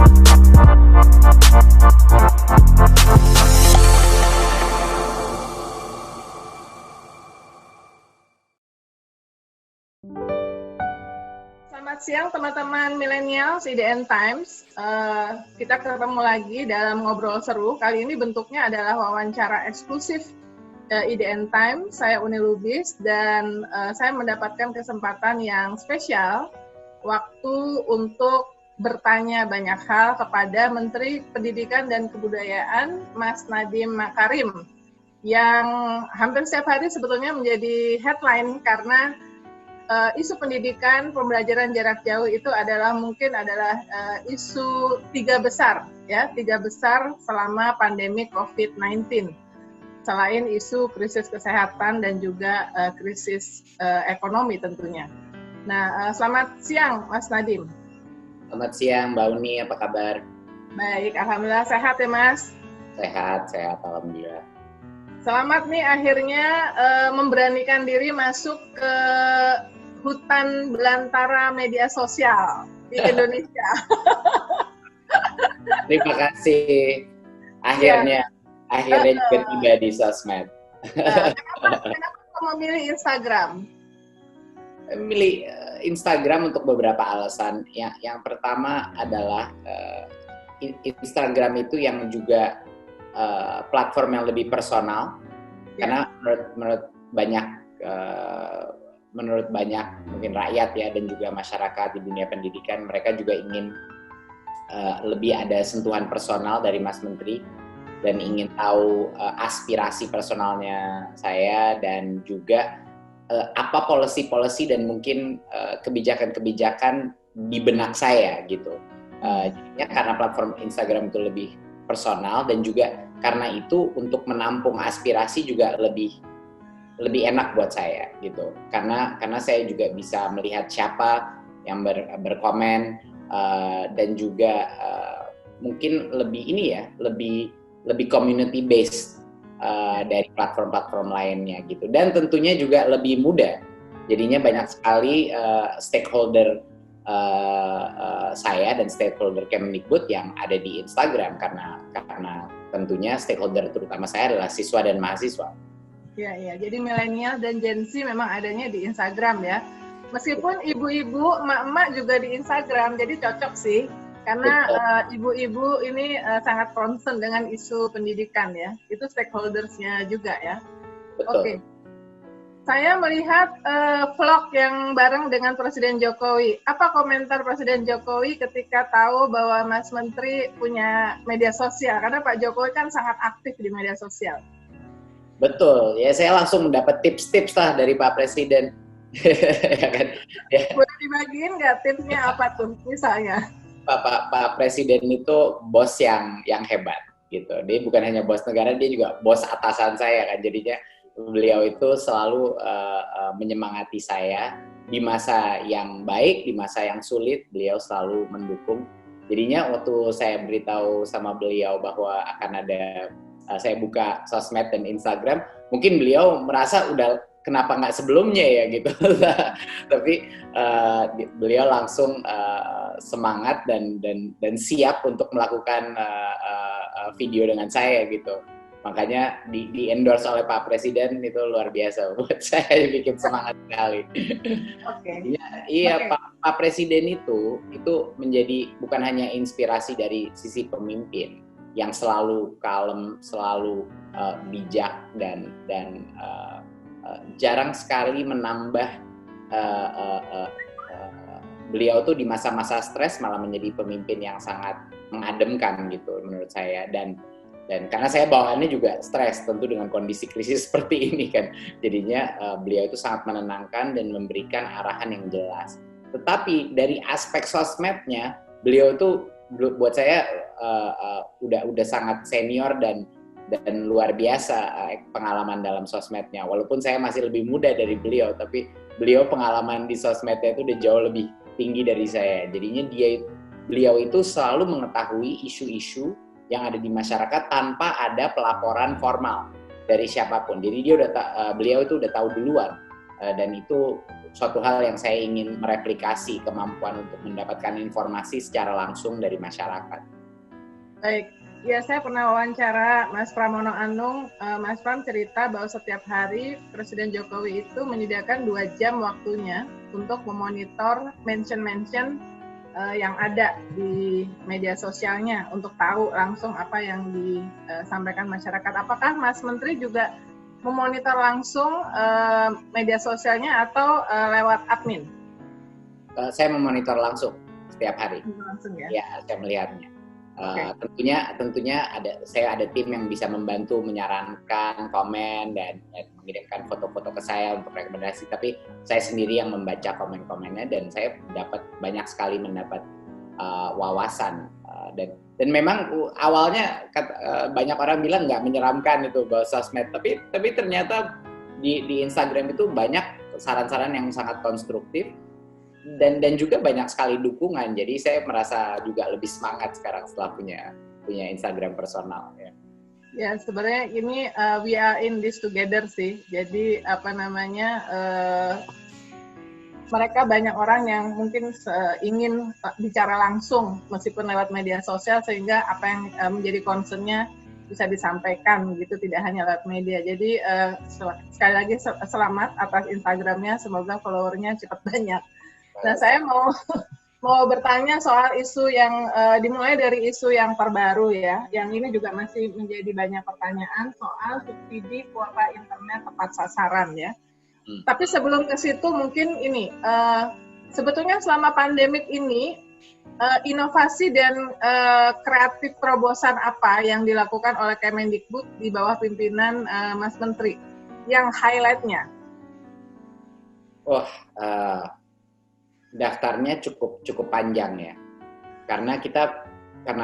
Selamat siang teman-teman milenials IDN Times. Kita ketemu lagi dalam ngobrol seru. Kali ini bentuknya adalah wawancara eksklusif IDN Times. Saya Uni Lubis dan saya mendapatkan kesempatan yang spesial waktu untuk bertanya banyak hal kepada Menteri Pendidikan dan Kebudayaan Mas Nadiem Makarim yang hampir setiap hari sebetulnya menjadi headline karena isu pendidikan, pembelajaran jarak jauh itu adalah isu tiga besar selama pandemi COVID-19. Selain isu krisis kesehatan dan juga krisis ekonomi tentunya. Nah, selamat siang Mas Nadiem. Selamat siang Mbak Uni, apa kabar? Baik, alhamdulillah sehat ya Mas. Sehat alhamdulillah. Selamat nih akhirnya memberanikan diri masuk ke hutan belantara media sosial di Indonesia. Terima kasih. Akhirnya juga tiba di sosmed. Kenapa memilih Instagram? Memilih Instagram untuk beberapa alasan. Yang pertama adalah Instagram itu yang juga platform yang lebih personal, karena menurut banyak mungkin rakyat ya dan juga masyarakat di dunia pendidikan, mereka juga ingin lebih ada sentuhan personal dari Mas Menteri dan ingin tahu aspirasi personalnya saya dan juga apa policy dan mungkin kebijakan-kebijakan di benak saya gitu. Jadinya karena platform Instagram itu lebih personal dan juga karena itu untuk menampung aspirasi juga lebih enak buat saya gitu, karena saya juga bisa melihat siapa yang berkomen dan juga mungkin lebih community based dari platform-platform lainnya gitu, dan tentunya juga lebih mudah, jadinya banyak sekali stakeholder saya dan stakeholder Kemendikbud yang ada di Instagram karena tentunya stakeholder terutama saya adalah siswa dan mahasiswa. Ya, jadi milenial dan Gen Z memang adanya di Instagram ya. Meskipun ibu-ibu, emak-emak juga di Instagram, jadi cocok sih. Karena ibu-ibu ini sangat concern dengan isu pendidikan ya. Itu stakeholders-nya juga ya. Oke. Saya melihat vlog yang bareng dengan Presiden Jokowi. Apa komentar Presiden Jokowi ketika tahu bahwa Mas Menteri punya media sosial? Karena Pak Jokowi kan sangat aktif di media sosial. Betul, ya saya langsung mendapat tips-tips lah dari Pak Presiden. Ya kan? Ya. Boleh dibagiin nggak tipsnya apa tuh misalnya? Pak Presiden itu bos yang hebat gitu. Dia bukan hanya bos negara, dia juga bos atasan saya kan. Jadinya beliau itu selalu menyemangati saya di masa yang baik, di masa yang sulit, beliau selalu mendukung. Jadinya waktu saya beritahu sama beliau bahwa akan ada saya buka sosmed dan Instagram, mungkin beliau merasa udah kenapa nggak sebelumnya ya gitu. Tapi beliau langsung semangat dan siap untuk melakukan video dengan saya gitu. Makanya di endorse oleh Pak Presiden itu luar biasa buat saya, bikin semangat sekali. Okay. Iya, Pak Presiden itu menjadi bukan hanya inspirasi dari sisi pemimpin yang selalu kalem, selalu bijak dan jarang sekali menambah. Beliau tuh di masa-masa stres malah menjadi pemimpin yang sangat mengademkan gitu menurut saya, dan karena saya bawaannya juga stres tentu dengan kondisi krisis seperti ini kan, jadinya beliau itu sangat menenangkan dan memberikan arahan yang jelas. Tetapi dari aspek sosmednya beliau itu buat saya udah sangat senior dan luar biasa pengalaman dalam sosmednya. Walaupun saya masih lebih muda dari beliau, tapi beliau pengalaman di sosmednya itu udah jauh lebih tinggi dari saya. Jadinya beliau itu selalu mengetahui isu-isu yang ada di masyarakat tanpa ada pelaporan formal dari siapapun. Jadi beliau itu udah tahu duluan, dan itu suatu hal yang saya ingin mereplikasi kemampuan untuk mendapatkan informasi secara langsung dari masyarakat. Baik, ya saya pernah wawancara Mas Pramono Anung. Mas Pram cerita bahwa setiap hari Presiden Jokowi itu menyediakan 2 jam waktunya untuk memonitor mention-mention yang ada di media sosialnya untuk tahu langsung apa yang disampaikan masyarakat. Apakah Mas Menteri juga memonitor langsung media sosialnya atau lewat admin? Saya memonitor langsung setiap hari. Langsung ya? Ya, saya melihatnya. Okay. Tentunya saya ada tim yang bisa membantu menyarankan, komen dan mengirimkan foto-foto ke saya untuk rekomendasi. Tapi saya sendiri yang membaca komen-komennya dan saya banyak sekali mendapat wawasan dan memang awalnya banyak orang bilang nggak menyeramkan itu bahwa sosmed. Tapi ternyata di Instagram itu banyak saran-saran yang sangat konstruktif. Dan juga banyak sekali dukungan, jadi saya merasa juga lebih semangat sekarang setelah punya Instagram personal. Ya sebenarnya ini we are in this together sih. Jadi mereka banyak orang yang mungkin ingin bicara langsung meskipun lewat media sosial sehingga apa yang menjadi concern-nya bisa disampaikan gitu, tidak hanya lewat media. Jadi sekali lagi selamat atas Instagramnya, semoga followernya cepat banyak. Nah, saya mau bertanya soal isu yang dimulai dari isu yang terbaru ya. Yang ini juga masih menjadi banyak pertanyaan soal subsidi kuota internet tepat sasaran ya. Tapi sebelum ke situ mungkin ini, sebetulnya selama pandemik ini inovasi dan kreatif terobosan apa yang dilakukan oleh Kemendikbud di bawah pimpinan Mas Menteri yang highlight-nya? Daftarnya cukup panjang ya, karena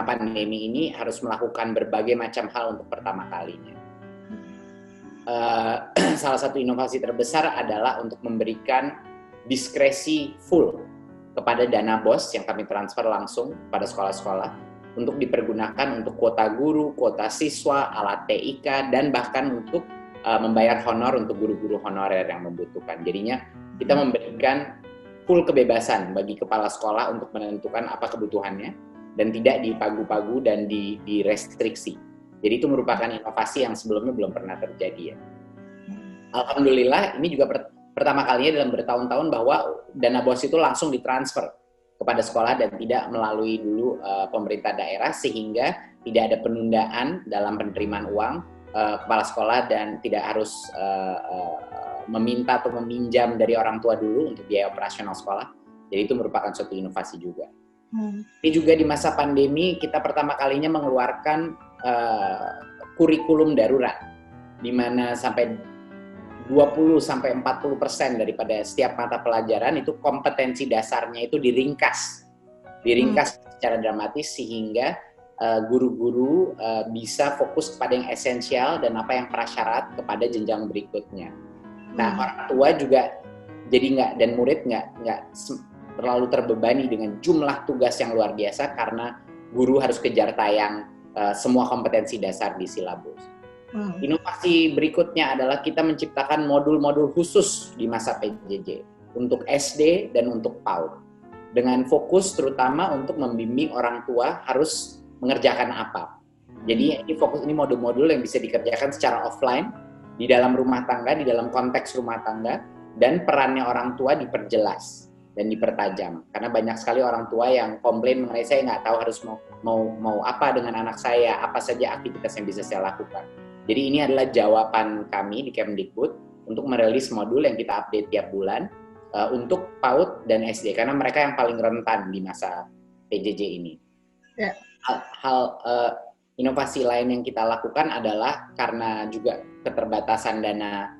pandemi ini harus melakukan berbagai macam hal untuk pertama kalinya. Salah satu inovasi terbesar adalah untuk memberikan diskresi full kepada dana BOS yang kami transfer langsung pada sekolah-sekolah untuk dipergunakan untuk kuota guru, kuota siswa, alat TIK, dan bahkan untuk membayar honor untuk guru-guru honorer yang membutuhkan. Jadinya kita memberikan full kebebasan bagi kepala sekolah untuk menentukan apa kebutuhannya dan tidak dipagu-pagu dan direstriksi. Jadi itu merupakan inovasi yang sebelumnya belum pernah terjadi ya. Alhamdulillah ini juga pertama kalinya dalam bertahun-tahun bahwa dana BOS itu langsung ditransfer kepada sekolah dan tidak melalui dulu pemerintah daerah, sehingga tidak ada penundaan dalam penerimaan uang kepala sekolah dan tidak harus meminta atau meminjam dari orang tua dulu untuk biaya operasional sekolah. Jadi itu merupakan suatu inovasi juga. Ini juga di masa pandemi kita pertama kalinya mengeluarkan kurikulum darurat, di mana sampai 20-40% daripada setiap mata pelajaran itu kompetensi dasarnya itu diringkas secara dramatis sehingga guru-guru bisa fokus kepada yang esensial dan apa yang prasyarat kepada jenjang berikutnya. Nah, orang tua juga jadi dan murid nggak terlalu terbebani dengan jumlah tugas yang luar biasa karena guru harus kejar tayang semua kompetensi dasar di silabus. Inovasi berikutnya adalah kita menciptakan modul-modul khusus di masa PJJ untuk SD dan untuk PAUD dengan fokus terutama untuk membimbing orang tua harus mengerjakan apa. Jadi ini modul-modul yang bisa dikerjakan secara offline di dalam rumah tangga, di dalam konteks rumah tangga, dan perannya orang tua diperjelas dan dipertajam. Karena banyak sekali orang tua yang komplain mengenai saya nggak tahu harus mau apa dengan anak saya, apa saja aktivitas yang bisa saya lakukan. Jadi ini adalah jawaban kami di Kemdikbud untuk merilis modul yang kita update tiap bulan untuk PAUD dan SD, karena mereka yang paling rentan di masa PJJ ini. Yeah. Inovasi lain yang kita lakukan adalah karena juga keterbatasan dana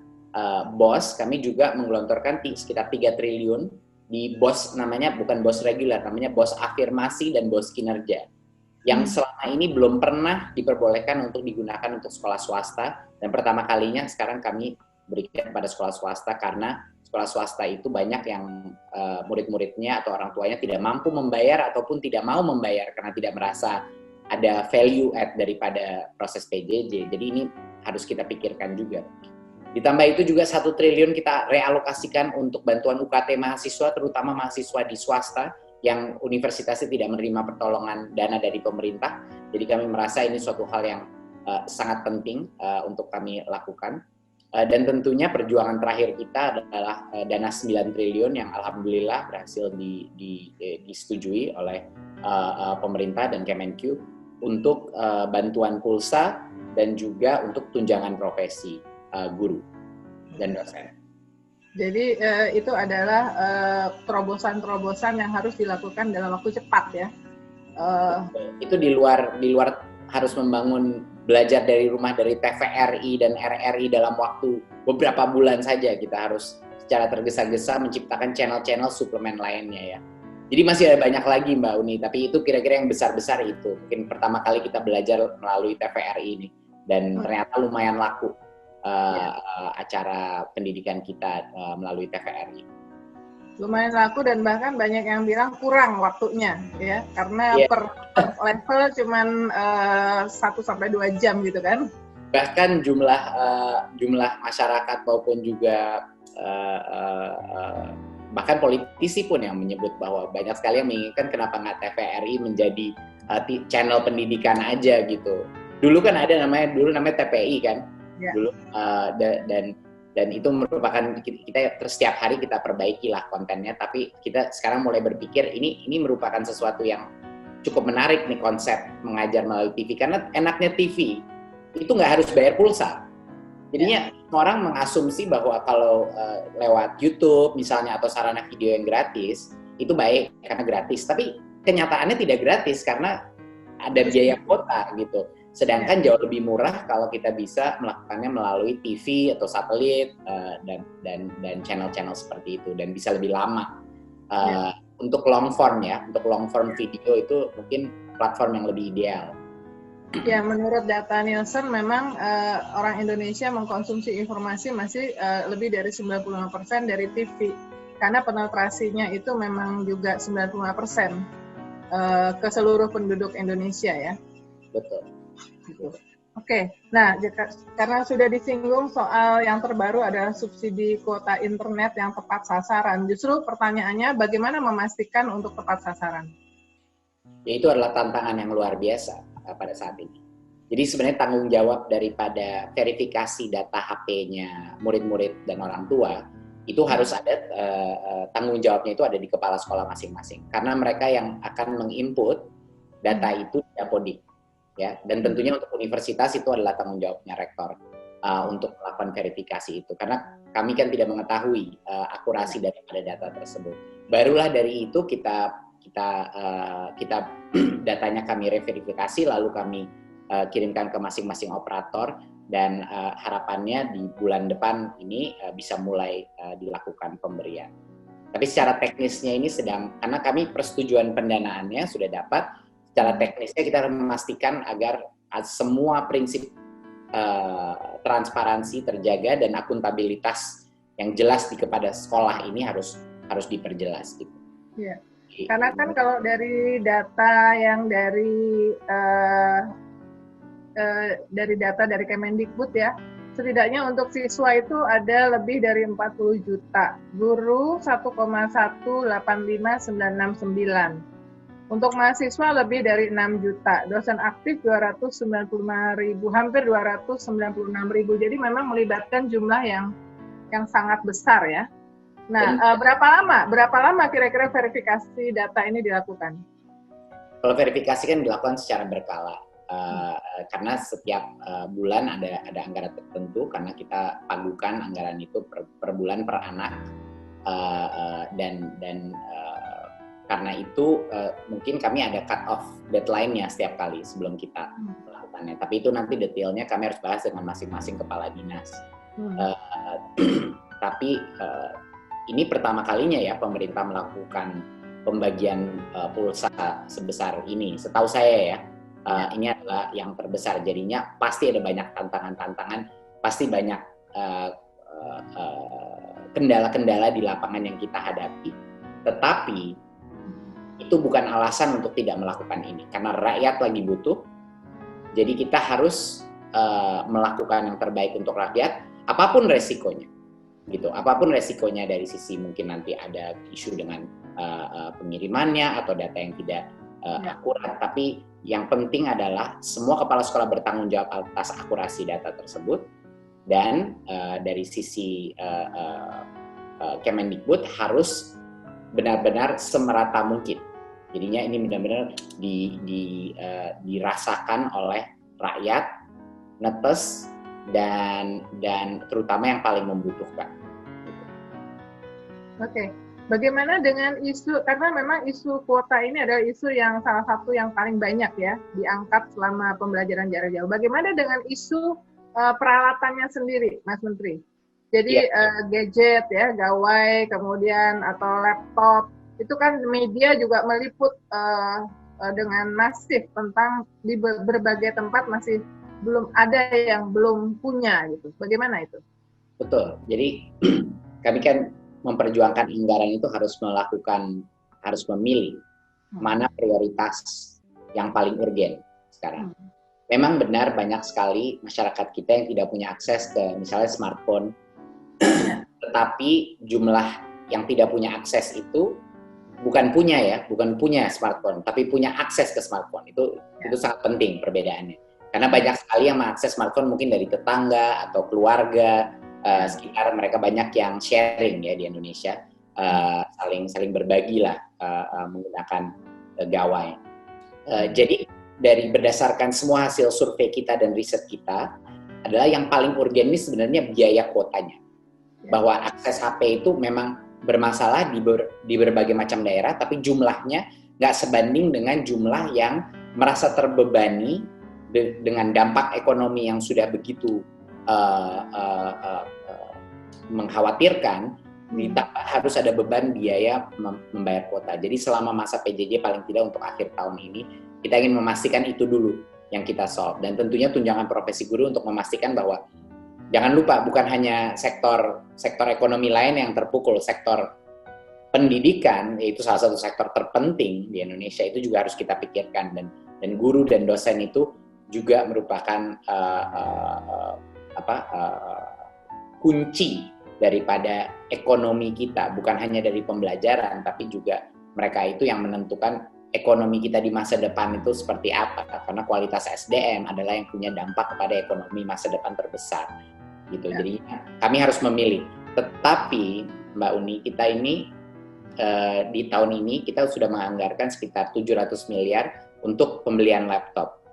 BOS, kami juga menggelontorkan sekitar 3 triliun di BOS, namanya bukan BOS reguler, namanya BOS afirmasi dan BOS kinerja, yang selama ini belum pernah diperbolehkan untuk digunakan untuk sekolah swasta, dan pertama kalinya sekarang kami berikan pada sekolah swasta karena sekolah swasta itu banyak yang murid-muridnya atau orang tuanya tidak mampu membayar ataupun tidak mau membayar karena tidak merasa ada value add daripada proses PJJ. Jadi ini harus kita pikirkan juga. Ditambah itu juga 1 triliun kita realokasikan untuk bantuan UKT mahasiswa, terutama mahasiswa di swasta yang universitasnya tidak menerima pertolongan dana dari pemerintah. Jadi kami merasa ini suatu hal yang sangat penting untuk kami lakukan. Dan tentunya perjuangan terakhir kita adalah dana 9 triliun yang alhamdulillah berhasil disetujui oleh pemerintah dan Kemenq untuk bantuan pulsa dan juga untuk tunjangan profesi guru dan dosen. Jadi itu adalah terobosan-terobosan yang harus dilakukan dalam waktu cepat ya. Itu di luar harus membangun belajar dari rumah dari TVRI dan RRI dalam waktu beberapa bulan saja. Kita harus secara tergesa-gesa menciptakan channel-channel suplemen lainnya ya. Jadi masih ada banyak lagi Mbak Uni, tapi itu kira-kira yang besar-besar itu. Mungkin pertama kali kita belajar melalui TVRI ini dan ternyata lumayan laku. Acara pendidikan kita melalui TVRI. Lumayan laku dan bahkan banyak yang bilang kurang waktunya ya, karena per level cuman 1-2 jam gitu kan. Bahkan jumlah masyarakat maupun juga bahkan politisi pun yang menyebut bahwa banyak sekali yang menginginkan kenapa nggak TVRI menjadi channel pendidikan aja gitu. Dulu kan ada namanya TPI kan. Ya. Dulu dan itu merupakan kita setiap hari kita perbaiki lah kontennya, tapi kita sekarang mulai berpikir ini merupakan sesuatu yang cukup menarik nih konsep mengajar melalui TV, karena enaknya TV itu nggak harus bayar pulsa. Jadinya orang mengasumsi bahwa kalau lewat YouTube misalnya atau sarana video yang gratis itu baik karena gratis, tapi kenyataannya tidak gratis karena ada biaya kuota gitu. Sedangkan jauh lebih murah kalau kita bisa melakukannya melalui TV atau satelit dan channel-channel seperti itu, dan bisa lebih lama. Untuk long form ya, untuk long form video itu mungkin platform yang lebih ideal. Ya, menurut data Nielsen memang orang Indonesia mengkonsumsi informasi masih lebih dari 95% dari TV, karena penetrasinya itu memang juga 95% ke seluruh penduduk Indonesia ya. Betul. Oke, nah karena sudah disinggung soal yang terbaru adalah subsidi kuota internet yang tepat sasaran, justru pertanyaannya bagaimana memastikan untuk tepat sasaran? Ya, itu adalah tantangan yang luar biasa pada saat ini. Jadi sebenarnya tanggung jawab daripada verifikasi data HP-nya murid-murid dan orang tua itu harus ada tanggung jawabnya itu ada di kepala sekolah masing-masing, karena mereka yang akan menginput data itu di Dapodik. Ya, dan tentunya untuk universitas itu adalah tanggung jawabnya rektor untuk melakukan verifikasi itu, karena kami kan tidak mengetahui akurasi daripada data tersebut. Barulah dari itu kita datanya kami reverifikasi, lalu kami kirimkan ke masing-masing operator, dan harapannya di bulan depan ini bisa mulai dilakukan pemberian. Tapi secara teknisnya ini karena kami persetujuan pendanaannya sudah dapat. Secara teknisnya kita harus memastikan agar semua prinsip transparansi terjaga dan akuntabilitas yang jelas kepada sekolah ini harus diperjelas. Gitu. Ya. Karena kan kalau dari data yang dari data dari Kemendikbud ya, setidaknya untuk siswa itu ada lebih dari 40 juta, guru 1,185,969. Untuk mahasiswa lebih dari 6 juta, dosen aktif 295.000, hampir 296.000. Jadi memang melibatkan jumlah yang sangat besar ya. Nah, berapa lama kira-kira verifikasi data ini dilakukan? Kalau verifikasi kan dilakukan secara berkala, karena setiap bulan ada anggaran tertentu, karena kita pagukan anggaran itu per bulan per anak, dan karena itu mungkin kami ada cut off deadline-nya setiap kali sebelum kita melakukannya. Tapi itu nanti detailnya kami harus bahas dengan masing-masing kepala dinas. Tapi ini pertama kalinya ya pemerintah melakukan pembagian pulsa sebesar ini. Setahu saya ya, ini adalah yang terbesar. Jadinya pasti ada banyak tantangan-tantangan, pasti banyak kendala-kendala di lapangan yang kita hadapi. Tetapi itu bukan alasan untuk tidak melakukan ini, karena rakyat lagi butuh. Jadi kita harus melakukan yang terbaik untuk rakyat. apapun resikonya, gitu. Apapun resikonya dari sisi mungkin nanti ada isu dengan pengirimannya atau data yang tidak akurat, tapi yang penting adalah semua kepala sekolah bertanggung jawab atas akurasi data tersebut, dan dari sisi Kemendikbud harus benar-benar semerata mungkin. Jadinya ini benar-benar dirasakan oleh rakyat, netes, dan terutama yang paling membutuhkan. Oke. Bagaimana dengan isu, karena memang isu kuota ini adalah isu yang salah satu yang paling banyak ya diangkat selama pembelajaran jarak jauh. Bagaimana dengan isu peralatannya sendiri, Mas Menteri? Jadi gadget ya, gawai, kemudian atau laptop, itu kan media juga meliput dengan masif tentang di berbagai tempat masih belum ada yang belum punya gitu. Bagaimana itu? Betul. Jadi kami kan memperjuangkan anggaran itu harus memilih mana prioritas yang paling urgen sekarang. Memang benar banyak sekali masyarakat kita yang tidak punya akses ke misalnya smartphone, tetapi jumlah yang tidak punya akses itu bukan punya smartphone, tapi punya akses ke smartphone. Itu sangat penting perbedaannya. Karena banyak sekali yang mengakses smartphone mungkin dari tetangga atau keluarga sekitar, mereka banyak yang sharing ya di Indonesia, saling berbagi lah menggunakan gawai. Jadi dari berdasarkan semua hasil survei kita dan riset kita adalah yang paling urgen ini sebenarnya biaya kuotanya. Bahwa akses HP itu memang bermasalah di berbagai macam daerah, tapi jumlahnya nggak sebanding dengan jumlah yang merasa terbebani dengan dampak ekonomi yang sudah begitu mengkhawatirkan, harus ada beban biaya membayar kuota. Jadi selama masa PJJ paling tidak untuk akhir tahun ini, kita ingin memastikan itu dulu yang kita solve. Dan tentunya tunjangan profesi guru untuk memastikan bahwa jangan lupa bukan hanya sektor ekonomi lain yang terpukul, sektor pendidikan, yaitu salah satu sektor terpenting di Indonesia, itu juga harus kita pikirkan, dan guru dan dosen itu juga merupakan kunci daripada ekonomi kita, bukan hanya dari pembelajaran, tapi juga mereka itu yang menentukan ekonomi kita di masa depan itu seperti apa, karena kualitas SDM adalah yang punya dampak kepada ekonomi masa depan terbesar gitu. Jadi kami harus memilih. Tetapi Mbak Uni, kita ini di tahun ini kita sudah menganggarkan sekitar 700 miliar untuk pembelian laptop.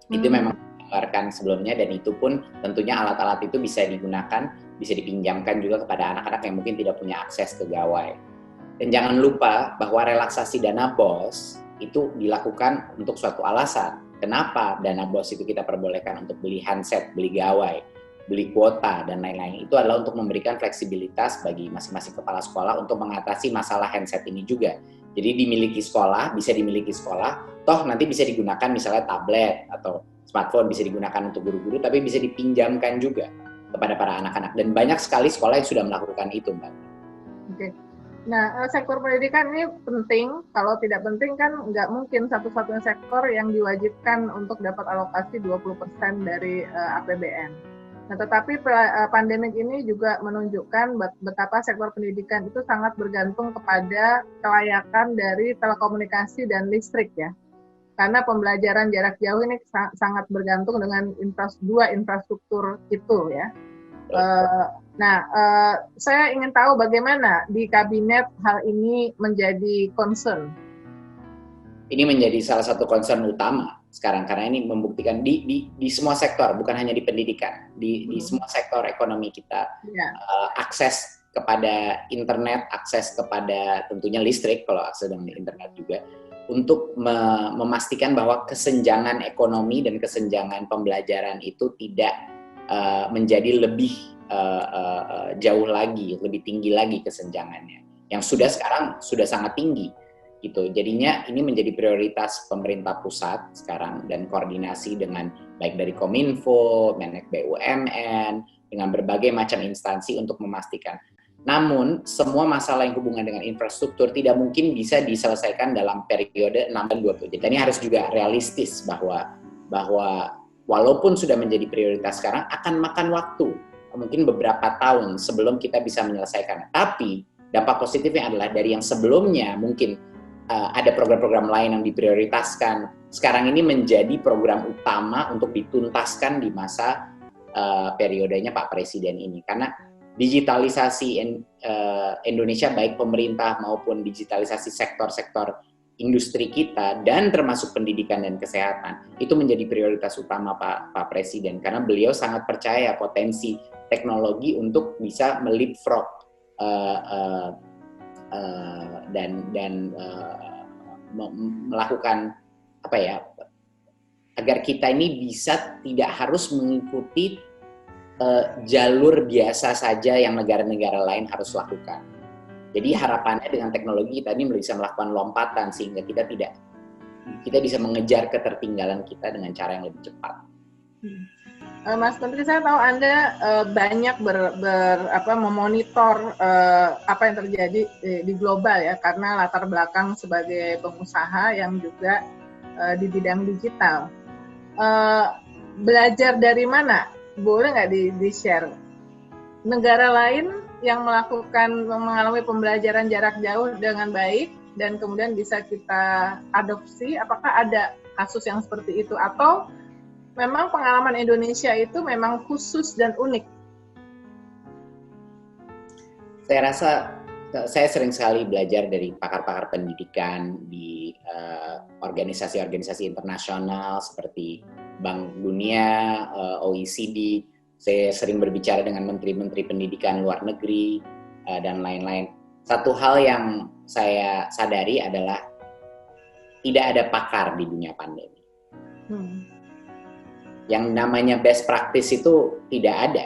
Itu memang dianggarkan sebelumnya, dan itu pun tentunya alat-alat itu bisa digunakan, bisa dipinjamkan juga kepada anak-anak yang mungkin tidak punya akses ke gawai. Dan jangan lupa bahwa relaksasi dana BOS itu dilakukan untuk suatu alasan. Kenapa dana BOS itu kita perbolehkan untuk beli handset, beli gawai, beli kuota, dan lain-lain. Itu adalah untuk memberikan fleksibilitas bagi masing-masing kepala sekolah untuk mengatasi masalah handset ini juga. Jadi dimiliki sekolah, bisa dimiliki sekolah, toh nanti bisa digunakan misalnya tablet atau smartphone, bisa digunakan untuk guru-guru, tapi bisa dipinjamkan juga kepada para anak-anak. Dan banyak sekali sekolah yang sudah melakukan itu, Mbak. Oke. Nah, sektor pendidikan ini penting. Kalau tidak penting kan nggak mungkin satu-satunya sektor yang diwajibkan untuk dapat alokasi 20% dari APBN. Nah, tetapi pandemik ini juga menunjukkan betapa sektor pendidikan itu sangat bergantung kepada kelayakan dari telekomunikasi dan listrik ya. Karena pembelajaran jarak jauh ini sangat bergantung dengan dua infrastruktur itu ya. Saya ingin tahu bagaimana di kabinet hal ini menjadi concern. Ini menjadi salah satu concern utama sekarang, karena ini membuktikan di semua sektor, bukan hanya di pendidikan, di semua sektor ekonomi kita, akses kepada internet, akses kepada tentunya listrik, kalau akses dengan internet juga, untuk memastikan bahwa kesenjangan ekonomi dan kesenjangan pembelajaran itu tidak menjadi lebih jauh lagi, lebih tinggi lagi kesenjangannya, yang sekarang sudah sangat tinggi. Gitu. Jadinya ini menjadi prioritas pemerintah pusat sekarang, dan koordinasi dengan baik dari Kominfo, Meneg BUMN, dengan berbagai macam instansi untuk memastikan. Namun semua masalah yang hubungan dengan infrastruktur tidak mungkin bisa diselesaikan dalam periode 6-20. Jadi ini harus juga realistis bahwa walaupun sudah menjadi prioritas sekarang akan makan waktu mungkin beberapa tahun sebelum kita bisa menyelesaikan. Tapi dampak positifnya adalah dari yang sebelumnya mungkin ada program-program lain yang diprioritaskan, sekarang ini menjadi program utama untuk dituntaskan di masa periodenya Pak Presiden ini. Karena digitalisasi Indonesia, baik pemerintah maupun digitalisasi sektor-sektor industri kita dan termasuk pendidikan dan kesehatan, itu menjadi prioritas utama Pak Presiden, karena beliau sangat percaya potensi teknologi untuk bisa meleapfrog dan melakukan agar kita ini bisa tidak harus mengikuti jalur biasa saja yang negara-negara lain harus lakukan. Jadi harapannya dengan teknologi kita ini bisa melakukan lompatan sehingga kita bisa mengejar ketertinggalan kita dengan cara yang lebih cepat. Mas Menteri, saya tahu Anda banyak memonitor apa yang terjadi di global ya, karena latar belakang sebagai pengusaha yang juga di bidang digital. Belajar dari mana? Boleh nggak di-share? Negara lain yang mengalami pembelajaran jarak jauh dengan baik dan kemudian bisa kita adopsi, apakah ada kasus yang seperti itu? Atau memang pengalaman Indonesia itu memang khusus dan unik? Saya rasa saya sering sekali belajar dari pakar-pakar pendidikan di organisasi-organisasi internasional seperti Bank Dunia, OECD. Saya sering berbicara dengan menteri-menteri pendidikan luar negeri dan lain-lain. Satu hal yang saya sadari adalah tidak ada pakar di dunia pandemi. Yang namanya best practice itu tidak ada,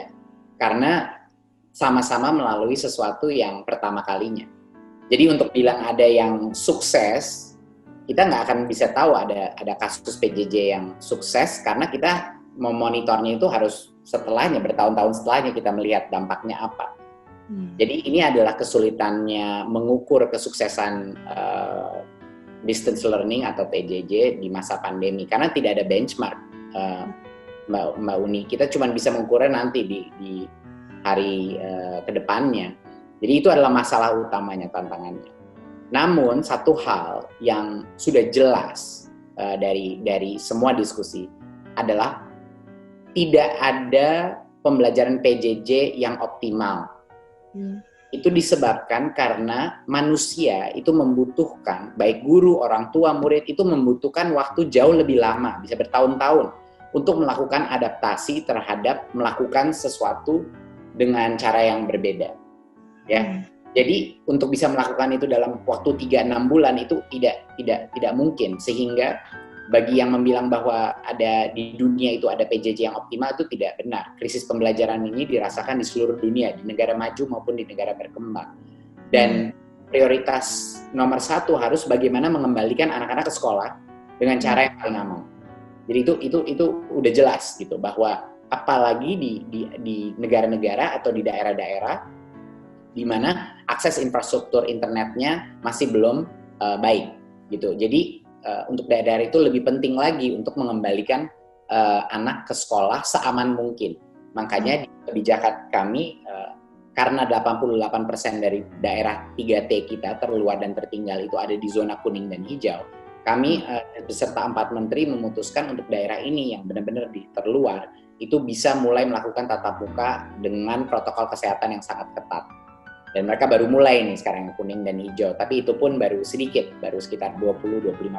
karena sama-sama melalui sesuatu yang pertama kalinya. Jadi untuk bilang ada yang sukses, kita nggak akan bisa tahu ada kasus PJJ yang sukses karena kita memonitornya itu harus setelahnya, bertahun-tahun setelahnya kita melihat dampaknya apa. Jadi ini adalah kesulitannya mengukur kesuksesan distance learning atau PJJ di masa pandemi, karena tidak ada benchmark. Mbak Uni, kita cuma bisa mengukurnya nanti di hari kedepannya. Jadi itu adalah masalah utamanya, tantangannya. Namun satu hal yang sudah jelas dari semua diskusi adalah tidak ada pembelajaran PJJ yang optimal. Itu disebabkan karena manusia itu membutuhkan, baik guru, orang tua, murid, itu membutuhkan waktu jauh lebih lama, bisa bertahun-tahun, untuk melakukan adaptasi terhadap melakukan sesuatu dengan cara yang berbeda. Ya. Jadi untuk bisa melakukan itu dalam waktu 3-6 bulan itu tidak mungkin, sehingga bagi yang membilang bahwa ada di dunia itu ada PJJ yang optimal itu tidak benar. Krisis pembelajaran ini dirasakan di seluruh dunia, di negara maju maupun di negara berkembang. Dan prioritas nomor 1 harus bagaimana mengembalikan anak-anak ke sekolah dengan cara yang paling aman. Jadi itu udah jelas gitu, bahwa apalagi di negara-negara atau di daerah-daerah di mana akses infrastruktur internetnya masih belum baik gitu. Jadi untuk daerah itu lebih penting lagi untuk mengembalikan anak ke sekolah seaman mungkin. Makanya di kebijakan kami, karena 88% dari daerah 3T kita terluar dan tertinggal itu ada di zona kuning dan hijau, kami beserta 4 menteri memutuskan untuk daerah ini yang benar-benar di terluar itu bisa mulai melakukan tatap muka dengan protokol kesehatan yang sangat ketat. Dan mereka baru mulai nih sekarang yang kuning dan hijau, tapi itu pun baru sedikit, baru sekitar 20-25%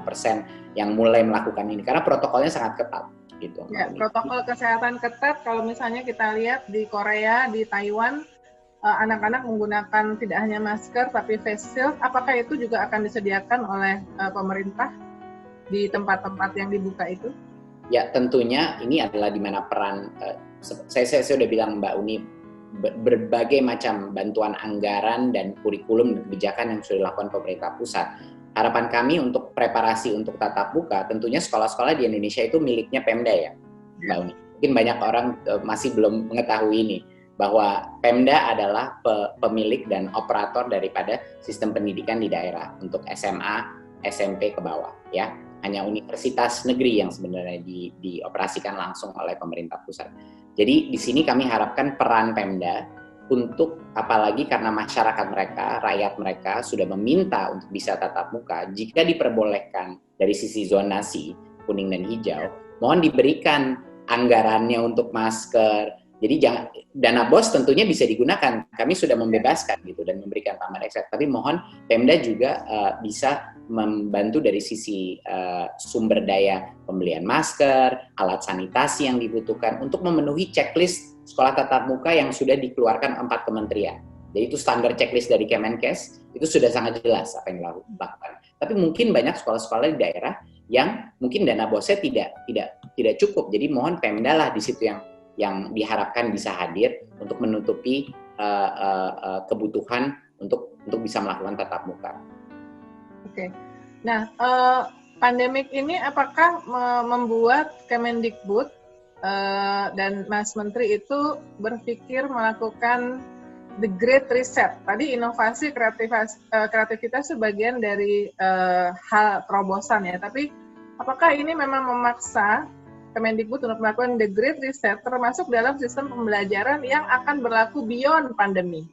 yang mulai melakukan ini karena protokolnya sangat ketat gitu. Ya, protokol kesehatan ketat. Kalau misalnya kita lihat di Korea, di Taiwan, anak-anak menggunakan tidak hanya masker tapi face shield. Apakah itu juga akan disediakan oleh pemerintah di tempat-tempat yang dibuka itu? Ya, tentunya ini adalah di mana peran saya sudah bilang Mbak Uni, berbagai macam bantuan anggaran dan kurikulum dan kebijakan yang sudah dilakukan pemerintah pusat. Harapan kami untuk preparasi untuk tatap muka, tentunya sekolah-sekolah di Indonesia itu miliknya Pemda ya, Mbak Uni. Mungkin banyak orang masih belum mengetahui ini, bahwa Pemda adalah pemilik dan operator daripada sistem pendidikan di daerah untuk SMA, SMP ke bawah ya. hanya universitas negeri yang sebenarnya dioperasikan langsung oleh pemerintah pusat. Jadi di sini kami harapkan peran Pemda untuk, apalagi karena masyarakat mereka, rakyat mereka sudah meminta untuk bisa tatap muka, jika diperbolehkan dari sisi zonasi kuning dan hijau, mohon diberikan anggarannya untuk masker. Jadi jangan, dana BOS tentunya bisa digunakan, kami sudah membebaskan gitu dan memberikan tambahan ekstra, tapi mohon Pemda juga bisa membantu dari sisi sumber daya pembelian masker, alat sanitasi yang dibutuhkan untuk memenuhi checklist sekolah tatap muka yang sudah dikeluarkan 4 kementerian. Jadi itu standar checklist dari Kemenkes, itu sudah sangat jelas apa yang dilakukan. Tapi mungkin banyak sekolah-sekolah di daerah yang mungkin dana BOS-nya tidak cukup. Jadi mohon Pemda lah di situ yang diharapkan bisa hadir untuk menutupi kebutuhan untuk bisa melakukan tatap muka. Oke. Nah, pandemik ini apakah membuat Kemendikbud dan Mas Menteri itu berpikir melakukan the great reset? Tadi inovasi kreativitas sebagian dari hal terobosan ya, tapi apakah ini memang memaksa Kemendikbud untuk melakukan the great reset termasuk dalam sistem pembelajaran yang akan berlaku beyond pandemi?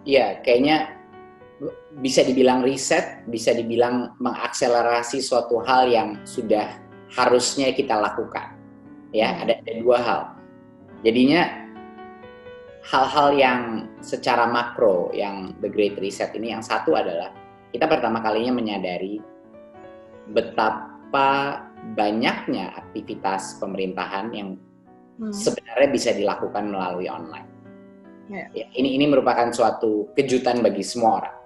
Iya, kayaknya bisa dibilang riset, bisa dibilang mengakselerasi suatu hal yang sudah harusnya kita lakukan. Ya, ada 2 hal. Jadinya hal-hal yang secara makro yang the great reset ini, yang satu adalah kita pertama kalinya menyadari betapa banyaknya aktivitas pemerintahan yang sebenarnya bisa dilakukan melalui online. Ya, ini merupakan suatu kejutan bagi semua orang.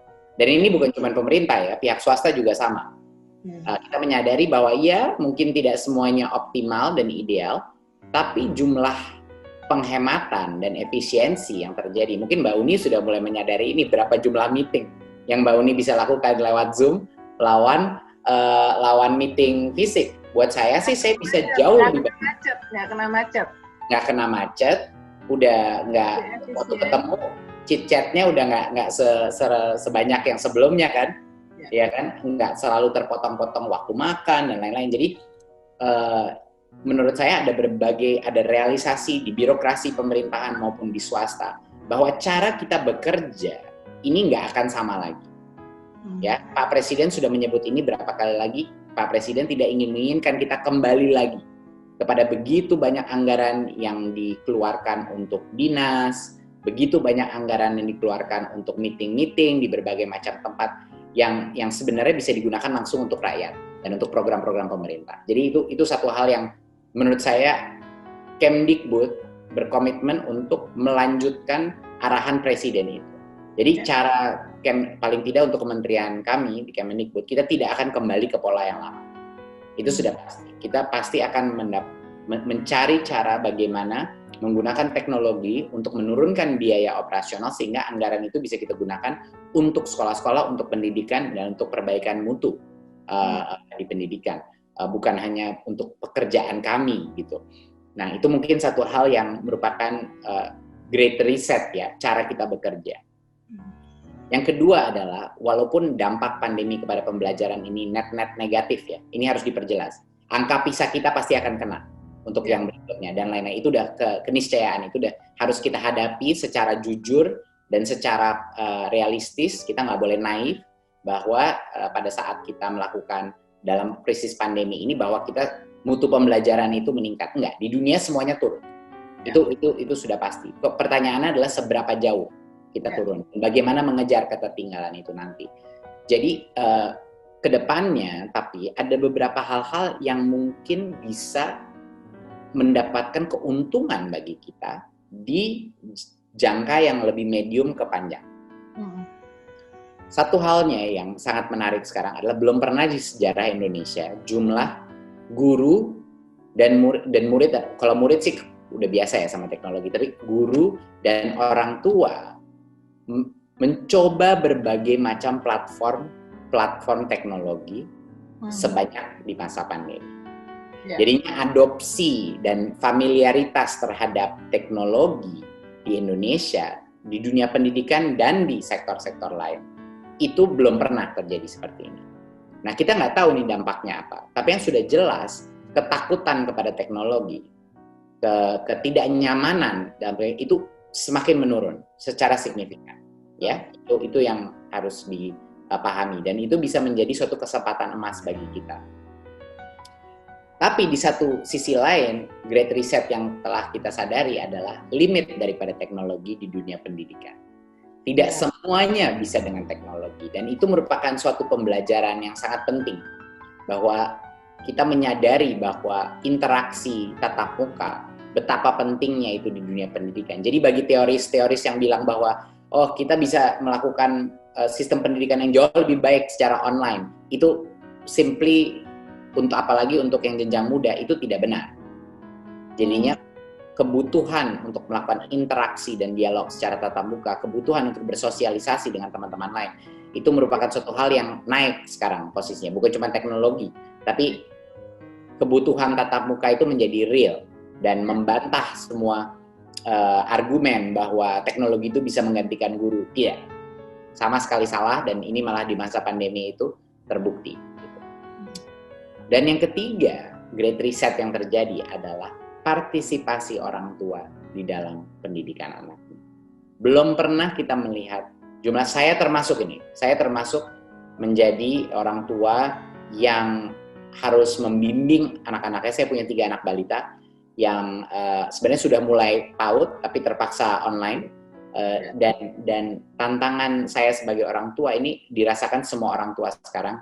Dan ini bukan cuma pemerintah ya, pihak swasta juga sama. Kita menyadari bahwa ya mungkin tidak semuanya optimal dan ideal, tapi jumlah penghematan dan efisiensi yang terjadi, mungkin Mbak Uni sudah mulai menyadari ini, berapa jumlah meeting yang Mbak Uni bisa lakukan lewat Zoom lawan meeting fisik. Buat saya sih, saya bisa jauh lebih baik. Nggak kena macet, udah nggak waktu ketemu chit-chatnya udah nggak sebanyak yang sebelumnya kan, ya kan, nggak selalu terpotong-potong waktu makan dan lain-lain. Jadi menurut saya ada realisasi di birokrasi pemerintahan maupun di swasta bahwa cara kita bekerja ini nggak akan sama lagi. Ya, Pak Presiden sudah menyebut ini berapa kali lagi. Pak Presiden tidak menginginkan kita kembali lagi kepada begitu banyak anggaran yang dikeluarkan untuk dinas, begitu banyak anggaran yang dikeluarkan untuk meeting-meeting di berbagai macam tempat yang sebenarnya bisa digunakan langsung untuk rakyat dan untuk program-program pemerintah. Jadi itu satu hal yang menurut saya Kemdikbud berkomitmen untuk melanjutkan arahan Presiden itu. Jadi cara paling tidak untuk kementerian kami di Kemendikbud, kita tidak akan kembali ke pola yang lama. Itu sudah pasti. Kita pasti akan mencari cara bagaimana menggunakan teknologi untuk menurunkan biaya operasional sehingga anggaran itu bisa kita gunakan untuk sekolah-sekolah, untuk pendidikan, dan untuk perbaikan mutu di pendidikan. Bukan hanya untuk pekerjaan kami gitu. Nah, itu mungkin satu hal yang merupakan great reset ya, cara kita bekerja. Yang kedua adalah, walaupun dampak pandemi kepada pembelajaran ini net-net negatif ya, ini harus diperjelas. Angka PISA kita pasti akan kena untuk yang berikutnya dan lain-lain. Itu udah keniscayaan, itu udah harus kita hadapi secara jujur dan secara realistis. Kita nggak boleh naif bahwa pada saat kita melakukan dalam krisis pandemi ini bahwa kita mutu pembelajaran itu meningkat. Enggak, di dunia semuanya turun. Itu sudah pasti. Pertanyaannya adalah seberapa jauh kita turun. Bagaimana mengejar ketertinggalan itu nanti. Jadi ke depannya tapi ada beberapa hal-hal yang mungkin bisa mendapatkan keuntungan bagi kita di jangka yang lebih medium ke panjang. Satu halnya yang sangat menarik sekarang adalah belum pernah di sejarah Indonesia jumlah guru dan murid, kalau murid sih udah biasa ya sama teknologi, tapi guru dan orang tua mencoba berbagai macam platform teknologi sebanyak di masa pandemi. Jadinya adopsi dan familiaritas terhadap teknologi di Indonesia, di dunia pendidikan dan di sektor-sektor lain, itu belum pernah terjadi seperti ini. Nah, kita nggak tahu nih dampaknya apa. Tapi yang sudah jelas, ketakutan kepada teknologi, ketidaknyamanan itu semakin menurun secara signifikan. Ya, itu yang harus dipahami, dan itu bisa menjadi suatu kesempatan emas bagi kita. Tapi di satu sisi lain, great reset yang telah kita sadari adalah limit daripada teknologi di dunia pendidikan. Tidak semuanya bisa dengan teknologi, dan itu merupakan suatu pembelajaran yang sangat penting, bahwa kita menyadari bahwa interaksi tatap muka betapa pentingnya itu di dunia pendidikan. Jadi bagi teoris-teoris yang bilang bahwa kita bisa melakukan sistem pendidikan yang jauh lebih baik secara online, itu simply apalagi untuk yang jenjang muda, itu tidak benar. Jadinya kebutuhan untuk melakukan interaksi dan dialog secara tatap muka, kebutuhan untuk bersosialisasi dengan teman-teman lain, itu merupakan suatu hal yang naik sekarang posisinya. Bukan cuma teknologi, tapi kebutuhan tatap muka itu menjadi real dan membantah semua argumen bahwa teknologi itu bisa menggantikan guru. Tidak, sama sekali salah, dan ini malah di masa pandemi itu terbukti. Dan yang ketiga, great reset yang terjadi adalah partisipasi orang tua di dalam pendidikan anaknya. Belum pernah kita melihat jumlah, saya termasuk menjadi orang tua yang harus membimbing anak-anaknya. Saya punya 3 anak balita yang sebenarnya sudah mulai PAUD tapi terpaksa online, dan tantangan saya sebagai orang tua ini dirasakan semua orang tua sekarang,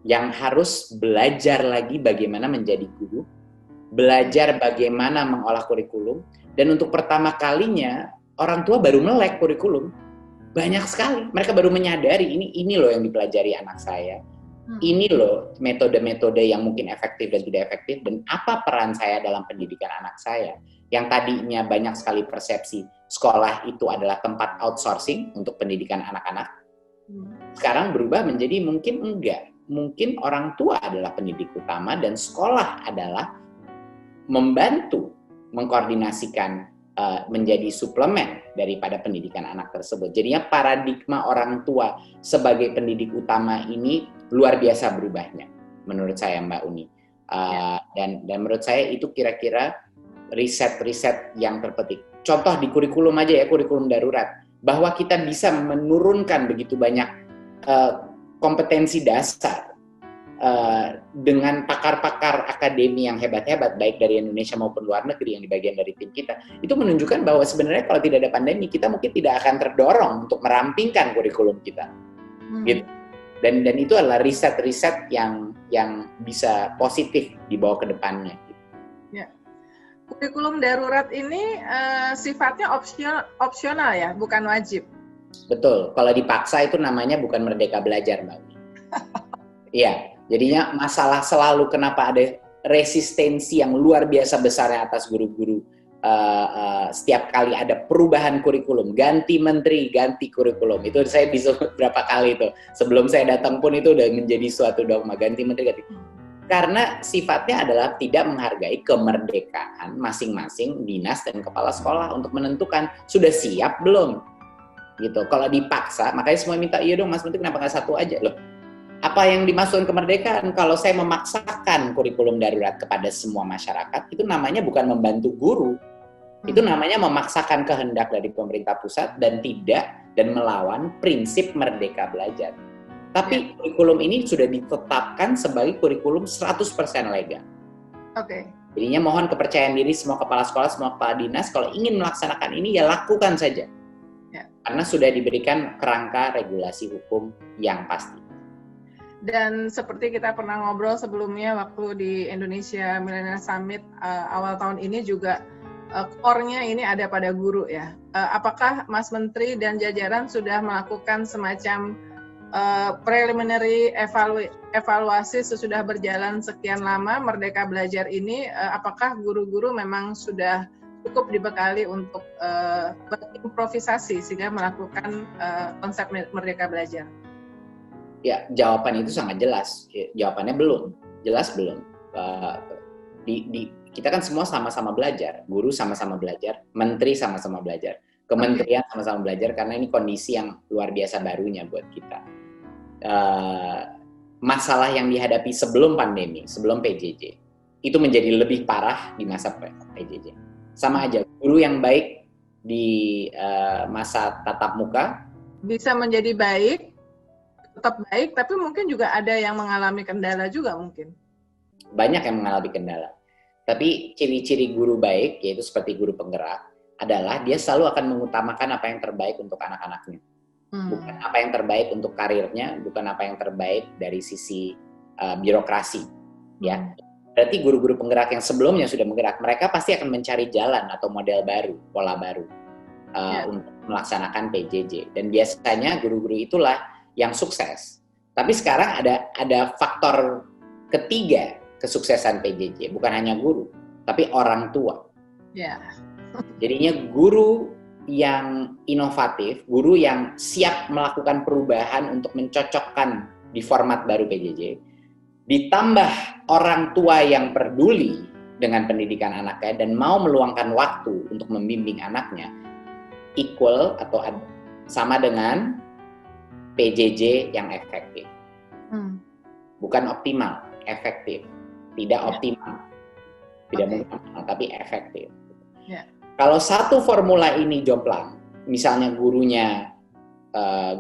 yang harus belajar lagi bagaimana menjadi guru, belajar bagaimana mengolah kurikulum, dan untuk pertama kalinya orang tua baru melek kurikulum. Banyak sekali, mereka baru menyadari ini loh yang dipelajari anak saya, ini loh metode-metode yang mungkin efektif dan tidak efektif, dan apa peran saya dalam pendidikan anak saya. Yang tadinya banyak sekali persepsi sekolah itu adalah tempat outsourcing untuk pendidikan anak-anak, sekarang berubah menjadi mungkin enggak. Mungkin orang tua adalah pendidik utama dan sekolah adalah membantu mengkoordinasikan, menjadi suplemen daripada pendidikan anak tersebut. Jadinya paradigma orang tua sebagai pendidik utama ini luar biasa berubahnya menurut saya, Mbak Uni. Dan menurut saya itu kira-kira riset-riset yang terpetik. Contoh di kurikulum aja ya, kurikulum darurat, bahwa kita bisa menurunkan begitu banyak kompetensi dasar dengan pakar-pakar akademi yang hebat-hebat, baik dari Indonesia maupun luar negeri yang di bagian dari tim kita. Itu menunjukkan bahwa sebenarnya kalau tidak ada pandemi, kita mungkin tidak akan terdorong untuk merampingkan kurikulum kita. Gitu. Dan itu adalah riset-riset yang bisa positif dibawa ke depannya. Ya. Kurikulum darurat ini sifatnya opsional ya, bukan wajib. Betul, kalau dipaksa itu namanya bukan merdeka belajar, Mbak. Iya, jadinya masalah selalu kenapa ada resistensi yang luar biasa besarnya atas guru-guru. Setiap kali ada perubahan kurikulum, ganti menteri, ganti kurikulum. Itu saya disebut berapa kali itu. Sebelum saya datang pun itu udah menjadi suatu dogma, ganti menteri, ganti. Karena sifatnya adalah tidak menghargai kemerdekaan masing-masing dinas dan kepala sekolah untuk menentukan sudah siap belum. Gitu. Kalau dipaksa, makanya semua minta, iya dong Mas Menteri, kenapa nggak satu aja loh? Apa yang dimaksudkan kemerdekaan? Kalau saya memaksakan kurikulum darurat kepada semua masyarakat, itu namanya bukan membantu guru, itu namanya memaksakan kehendak dari pemerintah pusat dan melawan prinsip merdeka belajar. Tapi kurikulum ini sudah ditetapkan sebagai kurikulum 100% legal. Oke. Jadinya mohon kepercayaan diri semua kepala sekolah, semua kepala dinas, kalau ingin melaksanakan ini ya lakukan saja. Karena sudah diberikan kerangka regulasi hukum yang pasti. Dan seperti kita pernah ngobrol sebelumnya waktu di Indonesia Millennial Summit awal tahun ini juga core-nya ini ada pada guru ya. Apakah Mas Menteri dan jajaran sudah melakukan semacam preliminary evaluasi sesudah berjalan sekian lama Merdeka Belajar ini? Apakah guru-guru memang sudah cukup dibekali untuk berimprovisasi sehingga melakukan konsep Merdeka Belajar? Ya, jawaban itu sangat jelas. Jawabannya belum. Jelas belum. Kita kan semua sama-sama belajar. Guru sama-sama belajar. Menteri sama-sama belajar. Kementerian sama-sama belajar karena ini kondisi yang luar biasa barunya buat kita. masalah yang dihadapi sebelum pandemi, sebelum PJJ, itu menjadi lebih parah di masa PJJ. Sama aja, guru yang baik di masa tatap muka bisa menjadi baik, tetap baik, tapi mungkin juga ada yang mengalami kendala juga mungkin. Banyak yang mengalami kendala. Tapi ciri-ciri guru baik, yaitu seperti guru penggerak, adalah dia selalu akan mengutamakan apa yang terbaik untuk anak-anaknya. Bukan apa yang terbaik untuk karirnya, bukan apa yang terbaik dari sisi birokrasi. Ya, berarti guru-guru penggerak yang sebelumnya sudah menggerak, mereka pasti akan mencari jalan atau model baru, pola baru untuk melaksanakan PJJ. Dan biasanya guru-guru itulah yang sukses. Tapi sekarang ada faktor ketiga kesuksesan PJJ, bukan hanya guru, tapi orang tua. Yeah. Jadinya guru yang inovatif, guru yang siap melakukan perubahan untuk mencocokkan di format baru PJJ, ditambah orang tua yang peduli dengan pendidikan anaknya dan mau meluangkan waktu untuk membimbing anaknya, equal atau sama dengan PJJ yang efektif. Bukan optimal, efektif. Tidak optimal, tidak mungkin optimal, tapi efektif. Kalau satu formula ini jomplang, misalnya gurunya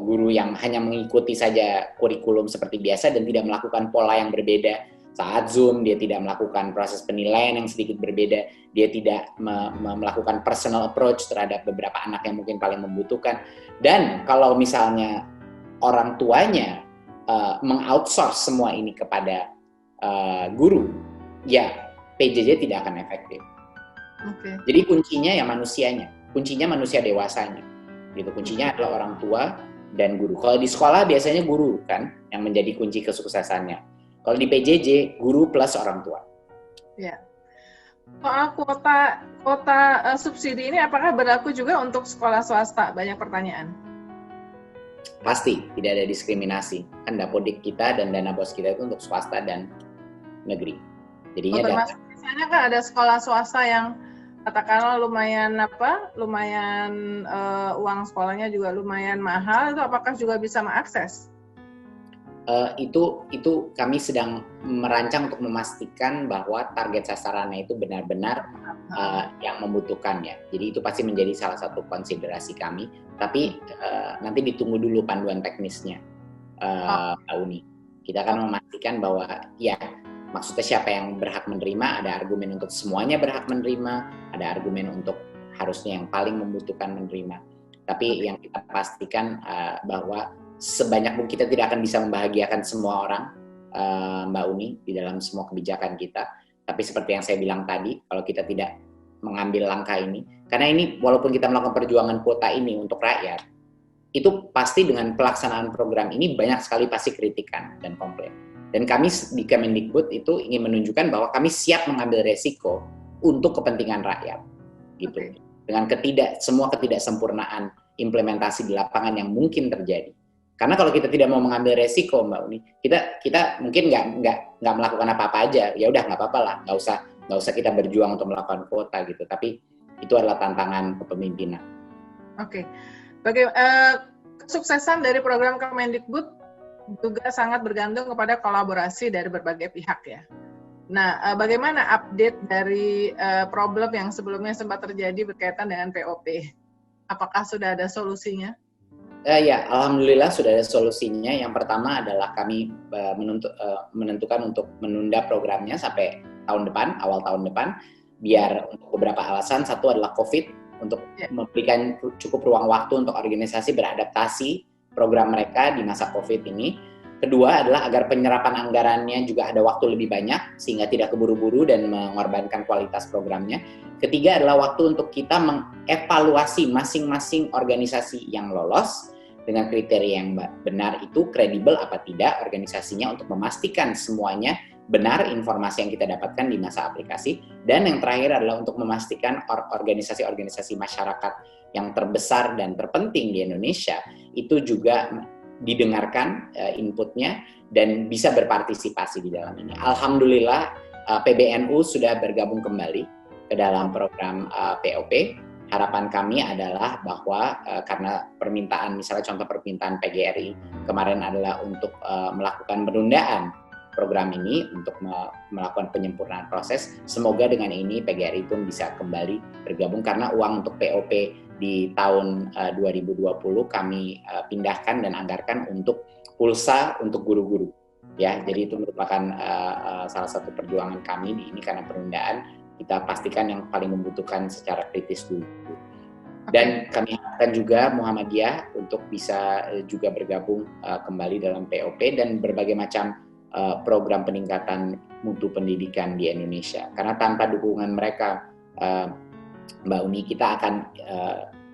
guru yang hanya mengikuti saja kurikulum seperti biasa dan tidak melakukan pola yang berbeda, saat Zoom dia tidak melakukan proses penilaian yang sedikit berbeda, dia tidak melakukan personal approach terhadap beberapa anak yang mungkin paling membutuhkan, dan kalau misalnya orang tuanya mengoutsource semua ini kepada guru, ya PJJ tidak akan efektif. Jadi kuncinya ya manusianya, kuncinya manusia dewasanya, gitu. Kuncinya adalah orang tua dan guru. Kalau di sekolah biasanya guru kan yang menjadi kunci kesuksesannya. Kalau di PJJ guru plus orang tua. Ya. Soal kuota subsidi ini apakah berlaku juga untuk sekolah swasta? Banyak pertanyaan. Pasti tidak ada diskriminasi. Kan Dapodik kita dan dana bos kita itu untuk swasta dan negeri. Jadinya misalnya kan ada sekolah swasta yang katakanlah lumayan uang sekolahnya juga lumayan mahal, itu apakah juga bisa mengakses? Itu kami sedang merancang untuk memastikan bahwa target sasarannya itu benar-benar yang membutuhkannya. Jadi itu pasti menjadi salah satu konsiderasi kami. Tapi nanti ditunggu dulu panduan teknisnya, Pak Uni. Kita akan memastikan bahwa ya maksudnya siapa yang berhak menerima, ada argumen untuk semuanya berhak menerima, ada argumen untuk harusnya yang paling membutuhkan menerima. Tapi yang kita pastikan bahwa sebanyak mungkin kita tidak akan bisa membahagiakan semua orang, Mbak Uni, di dalam semua kebijakan kita. Tapi seperti yang saya bilang tadi, kalau kita tidak mengambil langkah ini, karena ini walaupun kita melakukan perjuangan kuota ini untuk rakyat, itu pasti dengan pelaksanaan program ini banyak sekali pasti kritikan dan komplain. Dan kami di Kemendikbud itu ingin menunjukkan bahwa kami siap mengambil resiko untuk kepentingan rakyat, gitu. Dengan semua ketidaksempurnaan implementasi di lapangan yang mungkin terjadi. Karena kalau kita tidak mau mengambil resiko, Mbak Uni, kita mungkin nggak melakukan apa-apa aja. Ya udah nggak apa-apa lah, nggak usah kita berjuang untuk melakukan kuota gitu. Tapi itu adalah tantangan kepemimpinan. Kesuksesan dari program Kemendikbud juga sangat bergantung kepada kolaborasi dari berbagai pihak ya. Nah, bagaimana update dari problem yang sebelumnya sempat terjadi berkaitan dengan POP? Apakah sudah ada solusinya? Ya, alhamdulillah sudah ada solusinya. Yang pertama adalah kami menentukan untuk menunda programnya sampai awal tahun depan, biar untuk beberapa alasan. Satu adalah COVID, untuk memberikan cukup ruang waktu untuk organisasi beradaptasi program mereka di masa COVID ini. Kedua adalah agar penyerapan anggarannya juga ada waktu lebih banyak, sehingga tidak keburu-buru dan mengorbankan kualitas programnya. Ketiga adalah waktu untuk kita mengevaluasi masing-masing organisasi yang lolos dengan kriteria yang benar itu kredibel apa tidak organisasinya, untuk memastikan semuanya benar informasi yang kita dapatkan di masa aplikasi. Dan yang terakhir adalah untuk memastikan organisasi-organisasi masyarakat yang terbesar dan terpenting di Indonesia itu juga didengarkan inputnya dan bisa berpartisipasi di dalam ini. Alhamdulillah PBNU sudah bergabung kembali ke dalam program POP harapan kami adalah bahwa karena permintaan, misalnya contoh permintaan PGRI kemarin adalah untuk melakukan penundaan program ini untuk melakukan penyempurnaan proses. Semoga dengan ini PGRI pun bisa kembali bergabung, karena uang untuk POP di tahun 2020 kami pindahkan dan anggarkan untuk pulsa untuk guru-guru. Ya, jadi itu merupakan salah satu perjuangan kami ini, karena penundaan kita pastikan yang paling membutuhkan secara kritis dulu. Dan kami harapkan juga Muhammadiyah untuk bisa juga bergabung kembali dalam POP dan berbagai macam program peningkatan mutu pendidikan di Indonesia. Karena tanpa dukungan mereka, Mbak Uni, kita akan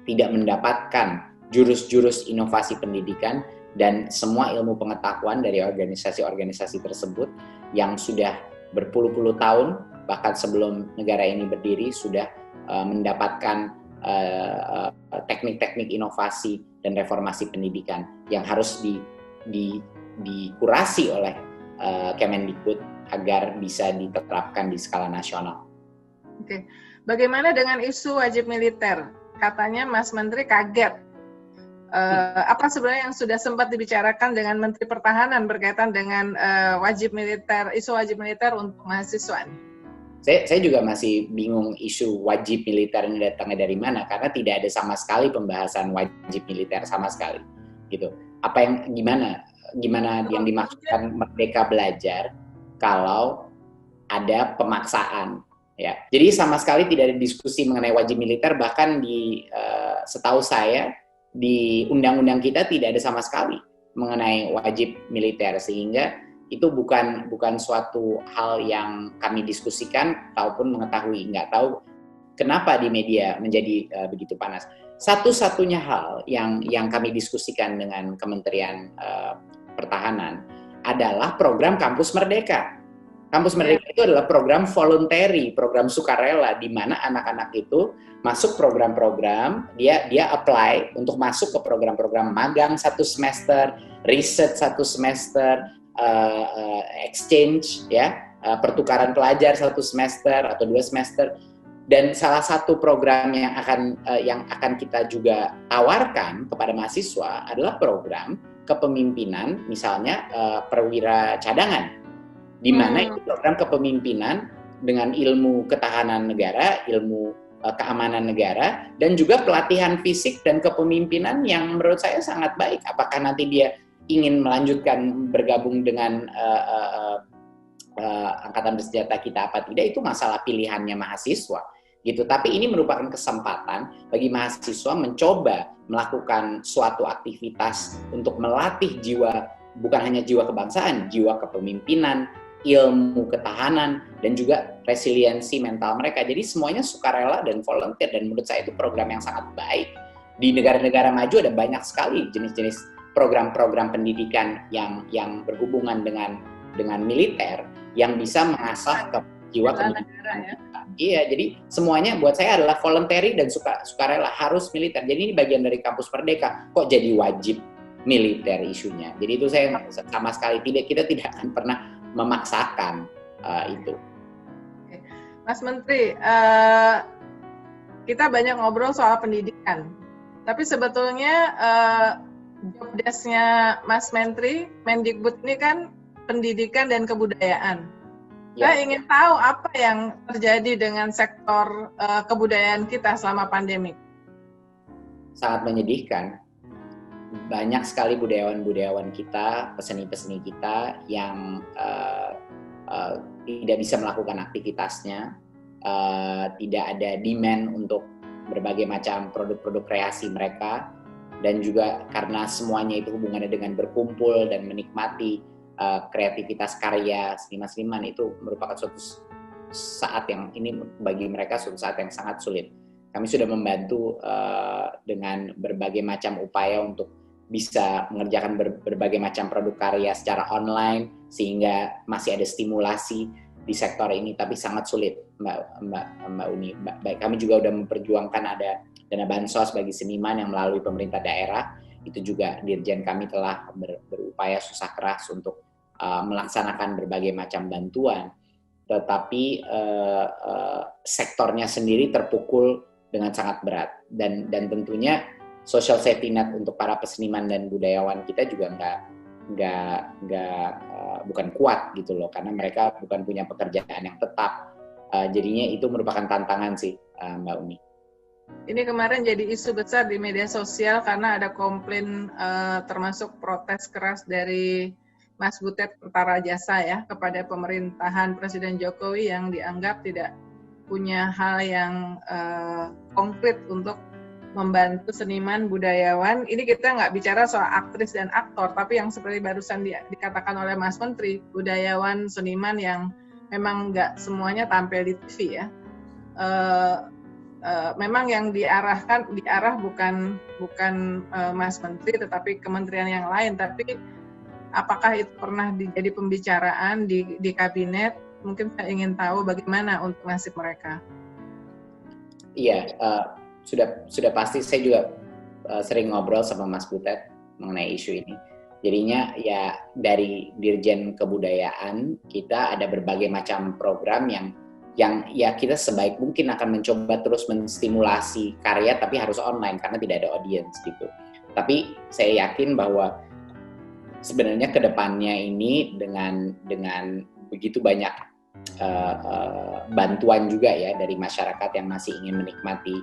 tidak mendapatkan jurus-jurus inovasi pendidikan dan semua ilmu pengetahuan dari organisasi-organisasi tersebut yang sudah berpuluh-puluh tahun, bahkan sebelum negara ini berdiri, sudah mendapatkan teknik-teknik inovasi dan reformasi pendidikan yang harus dikurasi oleh Kemendikbud agar bisa diterapkan di skala nasional. Oke. Bagaimana dengan isu wajib militer? Katanya Mas Menteri kaget. Apa sebenarnya yang sudah sempat dibicarakan dengan Menteri Pertahanan berkaitan dengan wajib militer, isu wajib militer untuk mahasiswa? Saya juga masih bingung isu wajib militer ini datangnya dari mana, karena tidak ada sama sekali pembahasan wajib militer sama sekali. Gitu. Apa yang gimana yang dimaksudkan Merdeka Belajar kalau ada pemaksaan, ya. Jadi sama sekali tidak ada diskusi mengenai wajib militer, bahkan di setahu saya di undang-undang kita tidak ada sama sekali mengenai wajib militer, sehingga itu bukan suatu hal yang kami diskusikan ataupun mengetahui. Nggak tahu kenapa di media menjadi begitu panas. Satu-satunya hal yang kami diskusikan dengan Kementerian Pertahanan adalah program Kampus Merdeka. Kampus Merdeka itu adalah program voluntary, program sukarela, di mana anak-anak itu masuk program-program, dia apply untuk masuk ke program-program magang 1 semester, riset 1 semester, exchange, ya, pertukaran pelajar 1 semester atau 2 semester. Dan salah satu program yang akan kita juga tawarkan kepada mahasiswa adalah program kepemimpinan, misalnya perwira cadangan, di mana itu program kepemimpinan dengan ilmu ketahanan negara, ilmu keamanan negara, dan juga pelatihan fisik dan kepemimpinan yang menurut saya sangat baik. Apakah nanti dia ingin melanjutkan bergabung dengan angkatan bersenjata kita apa tidak, itu masalah pilihannya mahasiswa. Gitu. Tapi ini merupakan kesempatan bagi mahasiswa mencoba melakukan suatu aktivitas untuk melatih jiwa, bukan hanya jiwa kebangsaan, jiwa kepemimpinan, ilmu ketahanan, dan juga resiliensi mental mereka. Jadi semuanya sukarela dan volunteer, dan menurut saya itu program yang sangat baik. Di negara-negara maju ada banyak sekali jenis-jenis program-program pendidikan yang berhubungan dengan militer yang bisa mengasah ke jiwa kepemimpinan. Ya? Iya, jadi semuanya buat saya adalah voluntary dan sukarela, harus militer. Jadi ini bagian dari Kampus Merdeka. Kok jadi wajib militer isunya? Jadi itu saya sama sekali kita tidak akan pernah memaksakan itu. Mas Menteri, kita banyak ngobrol soal pendidikan, tapi sebetulnya job desk-nya Mas Menteri, Mendikbud ini kan pendidikan dan kebudayaan. Saya ingin tahu apa yang terjadi dengan sektor kebudayaan kita selama pandemi. Sangat menyedihkan. Banyak sekali budayawan-budayawan kita, peseni-peseni kita yang tidak bisa melakukan aktivitasnya, tidak ada demand untuk berbagai macam produk-produk kreasi mereka, dan juga karena semuanya itu hubungannya dengan berkumpul dan menikmati kreativitas karya seniman-seniman, itu merupakan suatu saat yang ini bagi mereka suatu saat yang sangat sulit. Kami sudah membantu dengan berbagai macam upaya untuk bisa mengerjakan berbagai macam produk karya secara online sehingga masih ada stimulasi di sektor ini, tapi sangat sulit, Mbak Uni. Baik, kami juga sudah memperjuangkan ada dana bansos bagi seniman yang melalui pemerintah daerah. Itu juga Dirjen kami telah berupaya susah keras untuk melaksanakan berbagai macam bantuan, tetapi sektornya sendiri terpukul dengan sangat berat, dan tentunya social safety net untuk para peseniman dan budayawan kita juga bukan kuat gitu loh, karena mereka bukan punya pekerjaan yang tetap. Jadinya itu merupakan tantangan sih, Mbak Uni. Ini kemarin jadi isu besar di media sosial karena ada komplain termasuk protes keras dari Mas Butet Kertarajasa ya kepada pemerintahan Presiden Jokowi yang dianggap tidak punya hal yang konkret untuk membantu seniman budayawan. Ini kita nggak bicara soal aktris dan aktor, tapi yang seperti barusan dikatakan oleh Mas Menteri, budayawan seniman yang memang nggak semuanya tampil di TV ya. Memang yang diarah bukan Mas Menteri tetapi kementerian yang lain, tapi apakah itu pernah jadi pembicaraan di kabinet? Mungkin saya ingin tahu bagaimana untuk nasib mereka. Iya, sudah pasti. Saya juga sering ngobrol sama Mas Butet mengenai isu ini. Jadinya ya dari Dirjen Kebudayaan kita ada berbagai macam program yang ya kita sebaik mungkin akan mencoba terus menstimulasi karya, tapi harus online karena tidak ada audience gitu. Tapi saya yakin bahwa sebenarnya kedepannya ini dengan begitu banyak bantuan juga ya dari masyarakat yang masih ingin menikmati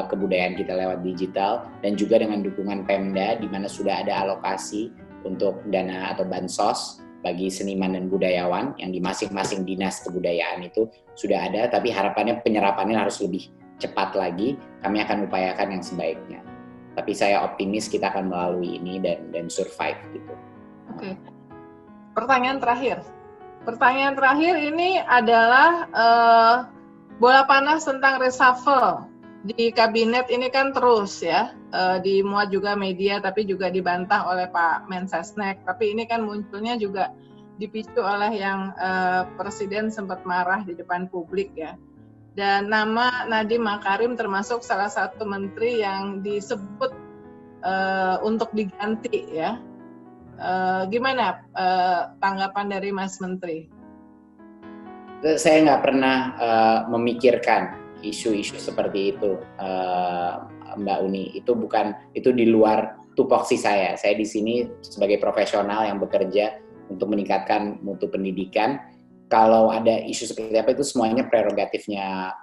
kebudayaan kita lewat digital, dan juga dengan dukungan Pemda di mana sudah ada alokasi untuk dana atau bansos bagi seniman dan budayawan yang di masing-masing dinas kebudayaan itu sudah ada, tapi harapannya penyerapannya harus lebih cepat lagi. Kami akan upayakan yang sebaiknya. Tapi saya optimis kita akan melalui ini dan survive gitu. Oke. Pertanyaan terakhir ini adalah bola panas tentang reshuffle di kabinet ini kan terus ya, dimuat juga media tapi juga dibantah oleh Pak Mensesnek. Tapi ini kan munculnya juga dipicu oleh yang Presiden sempat marah di depan publik ya. Dan nama Nadiem Makarim termasuk salah satu menteri yang disebut untuk diganti ya. Gimana tanggapan dari Mas Menteri? Saya nggak pernah memikirkan isu-isu seperti itu, Mbak Uni. Itu di luar tupoksi saya. Saya di sini sebagai profesional yang bekerja untuk meningkatkan mutu pendidikan. Kalau ada isu seperti apa itu semuanya prerogatifnya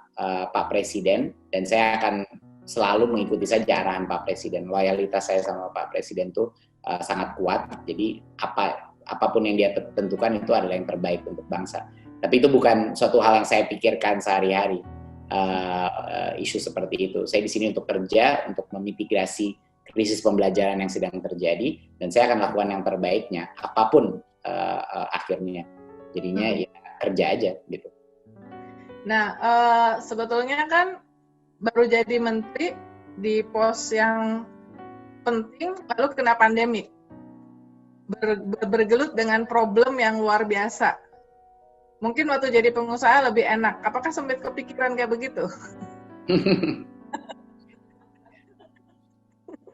Pak Presiden, dan saya akan selalu mengikuti saja arahan Pak Presiden. Loyalitas saya sama Pak Presiden tuh sangat kuat. Jadi apapun yang dia tentukan itu adalah yang terbaik untuk bangsa. Tapi itu bukan suatu hal yang saya pikirkan sehari-hari. Isu seperti itu. Saya di sini untuk kerja, untuk memitigasi krisis pembelajaran yang sedang terjadi, dan saya akan lakukan yang terbaiknya, apapun akhirnya. Jadinya ya kerja aja gitu. Nah, sebetulnya kan baru jadi menteri di pos yang penting, lalu kena pandemi, bergelut dengan problem yang luar biasa. Mungkin waktu jadi pengusaha lebih enak. Apakah sempat kepikiran kayak begitu?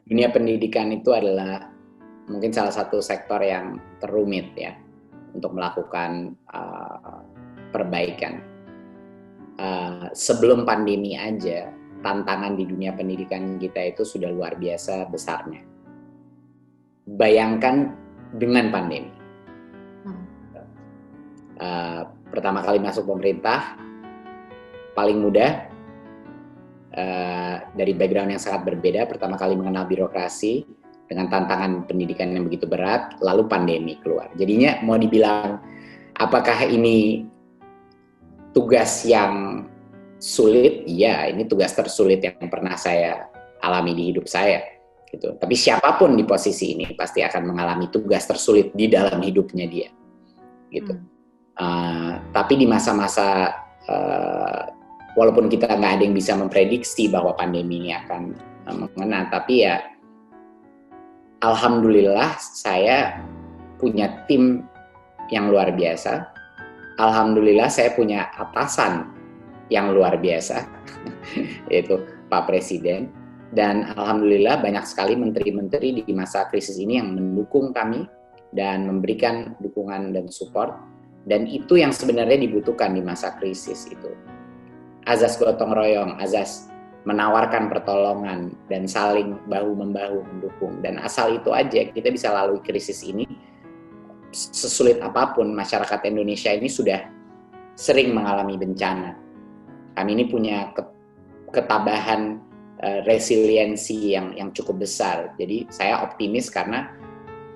Dunia pendidikan itu adalah mungkin salah satu sektor yang terumit ya untuk melakukan perbaikan. Sebelum pandemi aja, tantangan di dunia pendidikan kita itu sudah luar biasa besarnya. Bayangkan dengan pandemi. Pertama kali masuk pemerintah, paling muda, dari background yang sangat berbeda, pertama kali mengenal birokrasi dengan tantangan pendidikan yang begitu berat, lalu pandemi keluar. Jadinya mau dibilang apakah ini tugas yang sulit? Iya, ini tugas tersulit yang pernah saya alami di hidup saya. Gitu. Tapi siapapun di posisi ini pasti akan mengalami tugas tersulit di dalam hidupnya dia. Gitu. Tapi di masa-masa walaupun kita nggak ada yang bisa memprediksi bahwa pandemi ini akan mengena, tapi ya alhamdulillah saya punya tim yang luar biasa. Alhamdulillah saya punya atasan yang luar biasa, yaitu Pak Presiden. Dan alhamdulillah banyak sekali menteri-menteri di masa krisis ini yang mendukung kami dan memberikan dukungan dan support. Dan itu yang sebenarnya dibutuhkan di masa krisis itu. Azas gotong royong, azas menawarkan pertolongan dan saling bahu-membahu mendukung. Dan asal itu aja kita bisa lalui krisis ini. Sesulit apapun, masyarakat Indonesia ini sudah sering mengalami bencana. Kami ini punya ketabahan, resiliensi yang cukup besar. Jadi saya optimis karena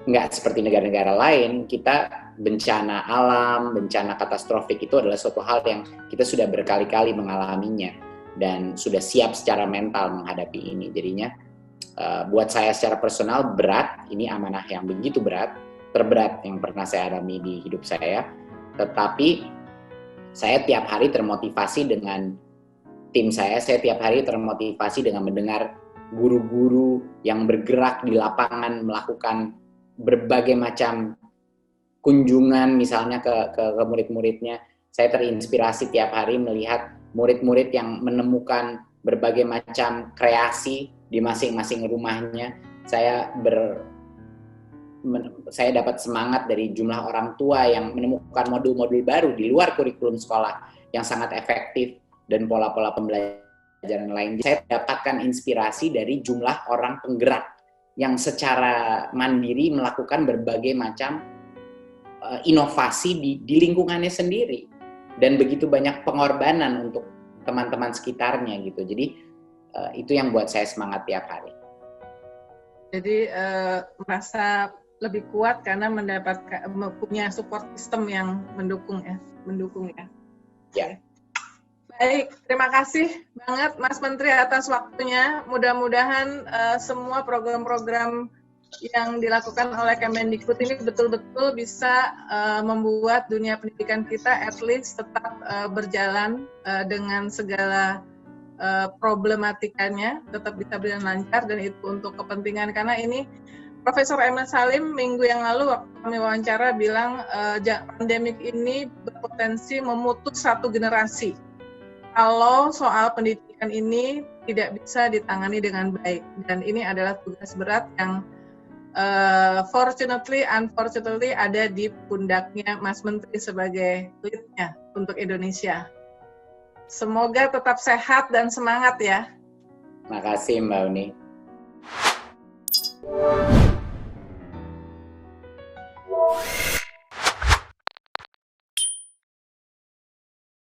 nggak seperti negara-negara lain, kita bencana alam, bencana katastrofik itu adalah suatu hal yang kita sudah berkali-kali mengalaminya dan sudah siap secara mental menghadapi ini. Jadinya buat saya secara personal berat, ini amanah yang begitu berat, terberat yang pernah saya alami di hidup saya. Tetapi saya tiap hari termotivasi dengan tim saya tiap hari termotivasi dengan mendengar guru-guru yang bergerak di lapangan melakukan berbagai macam kunjungan misalnya ke murid-muridnya. Saya terinspirasi tiap hari melihat murid-murid yang menemukan berbagai macam kreasi di masing-masing rumahnya. Saya dapat semangat dari jumlah orang tua yang menemukan modul-modul baru di luar kurikulum sekolah yang sangat efektif dan pola-pola pembelajaran lain. Saya dapatkan inspirasi dari jumlah orang penggerak yang secara mandiri melakukan berbagai macam inovasi di lingkungannya sendiri dan begitu banyak pengorbanan untuk teman-teman sekitarnya gitu. Jadi itu yang buat saya semangat tiap hari. Jadi merasa lebih kuat karena punya support system yang mendukung ya. Ya. Baik, terima kasih banget Mas Menteri atas waktunya. Mudah-mudahan semua program-program yang dilakukan oleh Kemendikbud ini betul-betul bisa membuat dunia pendidikan kita at least tetap berjalan dengan segala problematikanya, tetap bisa berjalan lancar, dan itu untuk kepentingan, karena ini Profesor Emil Salim minggu yang lalu waktu kami wawancara bilang pandemik ini berpotensi memutus satu generasi kalau soal pendidikan ini tidak bisa ditangani dengan baik, dan ini adalah tugas berat yang unfortunately ada di pundaknya Mas Menteri sebagai lead-nya untuk Indonesia. Semoga tetap sehat dan semangat ya. Terima kasih Mbak Uni.